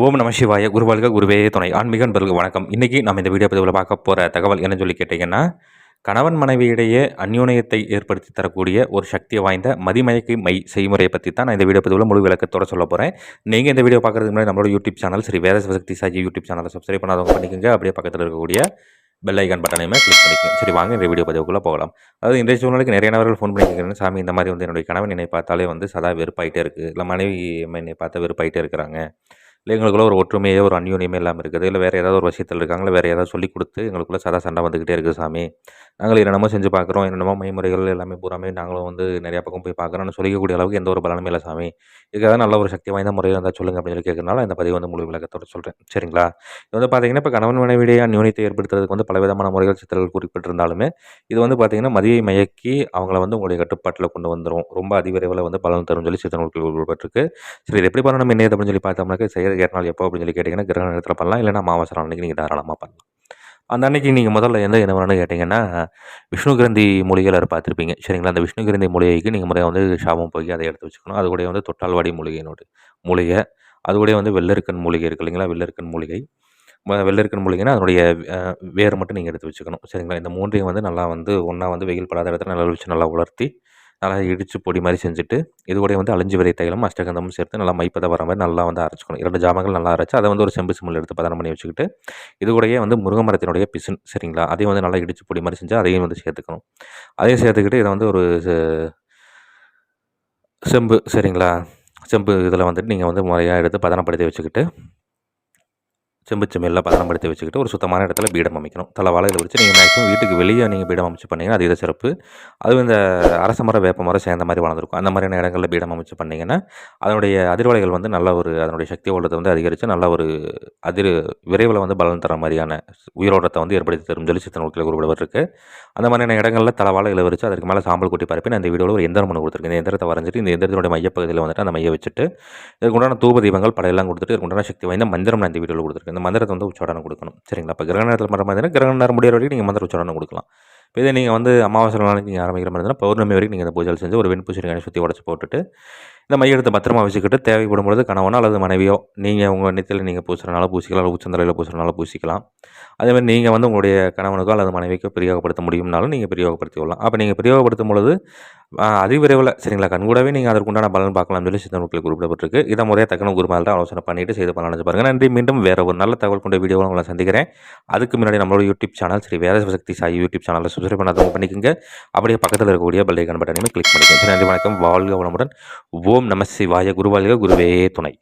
ஓம் நம சிவாய குருவாழ்க குருவே துணை ஆன்மீக நண்பர்களுக்கு வணக்கம். இன்றைக்கி நம்ம இந்த வீடியோ பதிவில் பார்க்க போகிற தகவல் என்னன்னு சொல்லி கேட்டிங்கன்னா, கணவன் மனைவியிடையே அந்யோன்யத்தை ஏற்படுத்தி தரக்கூடிய ஒரு சக்தி வாய்ந்த மதிமயக்கி மை செய்முறையை பற்றி தான் நான் இந்த வீடியோ பதிவில் முழு விளக்கத்தோட சொல்ல போகிறேன். நீங்கள் இந்த வீடியோ பார்க்குறதுக்கு முன்னாடி நம்மளோட யூடியூப் சேனல் ஸ்ரீ வேத சிவசக்தி சாஜி யூடியூப் சேனலை சப்ஸ்கிரைப் பண்ணாதவங்க பண்ணிக்கோங்க. அப்படியே பக்கத்தில் இருக்கக்கூடிய பெல் ஐக்கான் பட்டனையுமே கிளிக் பண்ணிக்கோங்க. சரி, வாங்க இந்த வீடியோ பதிவுக்குள்ளே போகலாம். அதாவது இன்றைய சூழ்நிலைக்கு நிறைய நபர்கள் ஃபோன் பண்ணிக்கிறேன், சாமி இந்த மாதிரி வந்து என்னுடைய கணவன் என்னை பார்த்தாலே வந்து சதா வெறுப்பாயிட்டே இருக்குது, இல்லை மனைவி என்னை பார்த்தா வெறுப்பாயிட்டே இருக்கிறாங்க, இல்லை எங்களுக்குள்ள ஒரு ஒற்றுமையே ஒரு அந்யோன்யமே இல்லாமல் இருக்குது, இல்லை வேறு ஏதாவது ஒரு விஷயத்தில் இருக்காங்களா, வேறு ஏதாவது சொல்லிக் கொடுத்து எங்களுக்குள்ள சதா சண்டை வந்துக்கிட்டே இருக்குது சாமி. நாங்கள் என்னென்னமோ செஞ்சு பார்க்குறோம், என்னென்னமோ மைமுறைகள் எல்லாமே பூராமே நாங்களும் வந்து நிறையா பக்கம் போய் பார்க்குறோம்னு சொல்லிக்கக்கூடிய அளவுக்கு எந்த ஒரு பலனுமே இல்லை சாமி. இதுக்காக நல்ல ஒரு சக்தி வாய்ந்த முறையில் இருந்தால் சொல்லுங்கள் அப்படின்னு சொல்லி கேட்கறனால இந்த பதிவு வந்து முழு விளக்கத்தோடு சொல்கிறேன். சரிங்களா? இது வந்து பார்த்தீங்கன்னா, இப்போ கணவன் மனைவியிடையே அந்யோன்யத்தை ஏற்படுத்துறதுக்கு வந்து பலவிதமான முறைகள் சித்தர்கள் குறிப்பிட்டிருந்தாலுமே, இது வந்து பார்த்தீங்கன்னா மதியை மயக்கி அவங்கள வந்து உங்களுடைய கட்டுப்பாட்டில் கொண்டு வந்துடும், ரொம்ப அதிவிரைவில் வந்து பலன் தரும் சொல்லி சித்தர்கள் குறிப்பிட்டிருக்கு. சரி, இது எப்படி பண்ணணும் என்ன அப்படின்னு சொல்லி பார்த்தோம்னாக்க, செய்யறதுக்கு ஏற்ற நாள் எப்போ அப்படின்னு சொல்லி கேட்டிங்கன்னா, கிரக நேரத்தில் பண்ணலாம், இல்லைன்னா அமாவாசை நாள் அன்றைக்கி நீங்கள் தாராளமாக பண்ணலாம். அந்த அன்னைக்கு நீங்கள் முதல்ல என்ன பண்ணணும்னு கேட்டிங்கன்னா, விஷ்ணு கிரந்தி மூலிகையில் பார்த்துருப்பீங்க. சரிங்களா? அந்த விஷ்ணு கிரந்தி மூலிகைக்கு நீங்கள் முறையாக வந்து ஷாபம் போய் அதை எடுத்து வச்சுக்கணும். அது கூட வந்து தொட்டால்வாடி மூலிகை, அது கூட வந்து வெள்ளரிக்கன் மூலிகை இருக்குது இல்லைங்களா? வெள்ளரிக்கன் மூலிகை, வெள்ளரிக்கன் மூலிகைன்னா அதனுடைய வேர் மட்டும் நீங்கள் எடுத்து வச்சுக்கணும். சரிங்களா? இந்த மூன்றையும் வந்து நல்லா வந்து ஒன்றா வந்து வெயில் படாத இடத்துல நல்லா வச்சு நல்லா உலர்த்தி நல்லா இடித்து பொடி மாதிரி செஞ்சுட்டு, இது கூட வந்து அழிஞ்சு விதை தைலம் அஷ்டகந்தமும் சேர்த்து நல்லா மைப்பதை வர மாதிரி நல்லா வந்து அரைச்சிக்கணும். 2 ஜாமங்கள் நல்லா அரைச்சி அதை வந்து ஒரு செம்பு சிம்மில் எடுத்து பதனம் பண்ணி வச்சுக்கிட்டு, இது கூடயே வந்து முருங்கை மரத்தினுடைய பிசின், சரிங்களா? அதையும் வந்து நல்லா இடித்து பொடி மாதிரி செஞ்சு அதையும் வந்து சேர்த்துக்கணும். அதையும் சேர்த்துக்கிட்டு இதை வந்து ஒரு செம்பு, சரிங்களா? செம்பு இதில் வந்துட்டு நீங்கள் வந்து முறையாக எடுத்து பதனப்படுத்தி வச்சுக்கிட்டு, செம்பு செம்மில் பதனப்படுத்தி வச்சுக்கிட்டு ஒரு சுத்தமான இடத்துல பீடம் அமைக்கணும். தலவாழையில் வச்சு நீங்கள் மேக்ஸிமம் வீட்டுக்கு வெளியே நீங்கள் பீடம் அமைச்சு பண்ணிங்கன்னா அது இதை சிறப்பு. அதுவும் இந்த அரச மரம் வேப்ப மரம் சேர்ந்த மாதிரி வளர்ந்துருக்கும், அந்த மாதிரியான இடங்களில் பீடம் அமைச்சு பண்ணிங்கன்னா அதனுடைய அதிர்வலைகள் வந்து நல்ல ஒரு அதனுடைய சக்தி ஓட்டத்தை வந்து அதிகரித்து நல்ல ஒரு விரைவில் வந்து பலன் தர மாதிரியான உயிரோட்டத்தை வந்து ஏற்படுத்தி தரும் சொல்லி சித்தன் நோக்கில் குறிப்பிடப்பட்டிருக்கு. அந்த மாதிரியான இடங்களில் தலவாழையில் வச்சு அதற்கு மேலே சாம்பல் கொட்டி பரப்பி நான் இந்த வீடியோவில் ஒரு எந்திரம் ஒன்று கொடுத்துருக்கேன். இந்த எந்திரத்தை வரைஞ்சிட்டு இந்த எந்திரத்தினுடைய மையப்பகுதியில் வந்துட்டு அந்த மைய வச்சுட்டு இதுக்கு உண்டான தூப தீபங்கள் படையெல்லாம் கொடுத்துட்டு இதுக்கு உண்டான சக்தி வாய்ந்த மந்திரம் நான் இந்த வீடியோவில் கொடுத்துருக்கேன். இந்த மந்திரத்தை வந்து உச்சாரணம் கொடுக்கணும். சரிங்களா? இப்போ கிரக நேரத்தில் பண்ணுற மாதிரி கிரக நேரம் முடிகிற வரைக்கும் நீங்கள் மந்திர உச்சாரணம் கொடுக்கலாம். இப்போ இதே நீங்கள் வந்து அமாவாசை நாளைக்கு நீங்கள் ஆரம்பிக்கிற மாதிரி இருந்தால் பௌர்ணமி வரைக்கும் நீங்கள் இந்த பூஜை செஞ்சு ஒரு வெண்பூசணி சுற்றி உடச்சி போட்டுட்டு இந்த மைய எடுத்து பத்திரமா வச்சுக்கிட்டு தேவைப்படும் பொழுது கணவனோ அல்லது மனைவியோ நீங்கள் உங்கள் நெத்தியில் நீங்கள் பூசுறனால பூசிக்கலாம், அல்லது உச்சந்தலையில் பூசுறனால பூசிக்கலாம். அதேமாதிரி நீங்கள் வந்து உங்களுடைய கணவனுக்கோ அல்லது மனைவிக்கோ பிரயோகப்படுத்த முடியும்னாலும் நீங்கள் பிரயோகப்படுத்தி கொள்ளலாம். அப்போ நீங்கள் பிரயோகப்படுத்தும் பொழுது அதிவிரைவில், சரிங்களா, கண்கூடாவே நீங்கள் அதற்குண்டான பலன் பார்க்கலாம் சொல்லி சித்தனுக்கள் குறிப்பிடப்பட்டிருக்கு. இதை முறையாக தக்கன குருமால்கிட்ட ஆலோசனை பண்ணிவிட்டு செய்து பலன் நினச்சி பாருங்கள். நன்றி. மீண்டும் வேறு ஒரு நல்ல தகவல் கொண்ட வீடியோவில் உங்களை சந்திக்கிறேன். அதுக்கு முன்னாடி நம்மளோட யூடியூப் சேனல் ஸ்ரீ வேத சிவசக்தி சாய் யூடியூப் சேனலில் சப்ஸ்கிரைப் பண்ணாதவங்க பண்ணிக்கோங்க. அப்படியே பக்கத்தில் இருக்கக்கூடிய பெல் ஐக்கான் பட்டனையுமே கிளிக் பண்ணிக்கோங்க. நன்றி, வணக்கம், வாழ்க வளமுடன். ஓம் நம சிவாய குருவாழ்க குருவே துணை.